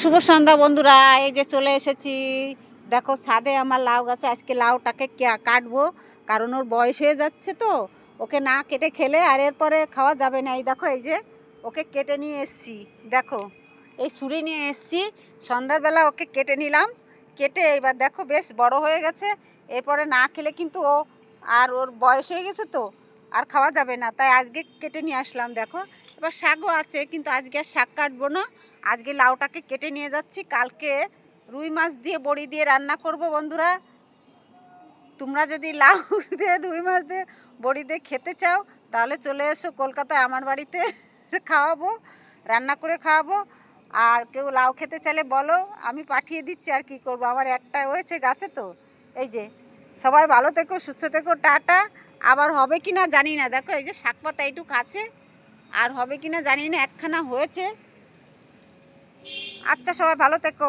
শুভ সন্ধ্যা বন্ধুরা, এই যে চলে এসেছি। দেখো ছাদে আমার লাউ গাছে আজকে লাউটাকে কাটবো, কারণ ওর বয়স হয়ে যাচ্ছে তো। ওকে না কেটে খেলে আর এরপরে খাওয়া যাবে না। এই দেখো, এই যে ওকে কেটে নিয়ে এসছি। দেখো, এই ছুরি নিয়ে এসছি। সন্ধ্যাবেলা ওকে কেটে নিলাম। কেটে এবার দেখো বেশ বড় হয়ে গেছে। এরপরে না খেলে কিন্তু ও, আর ওর বয়স হয়ে গেছে তো, আর খাওয়া যাবে না। তাই আজকে কেটে নিয়ে আসলাম। দেখো, এবার শাকও আছে, কিন্তু আজকে আর শাক কাটবো না। আজকে লাউটাকে কেটে নিয়ে যাচ্ছি। কালকে রুই মাছ দিয়ে বড়ি দিয়ে রান্না করব বন্ধুরা। তোমরা যদি লাউ দিয়ে রুই মাছ দিয়ে বড়ি দিয়ে খেতে চাও, তাহলে চলে এসো কলকাতায় আমার বাড়িতে, খাওয়াবো, রান্না করে খাওয়াবো। আর কেউ লাউ খেতে চাইলে বলো, আমি পাঠিয়ে দিচ্ছি। আর কি করব, আমার একটা হয়েছে গাছে তো। এই যে, সবাই ভালো থেকো, সুস্থ থেকো, টাটা। আবার হবে কি না জানি না। দেখো, এই যে শাক পাতা এইটুকু আছে, আর হবে কি না জানি না, একখানা হয়েছে। আচ্ছা, সবাই ভালো থেকো।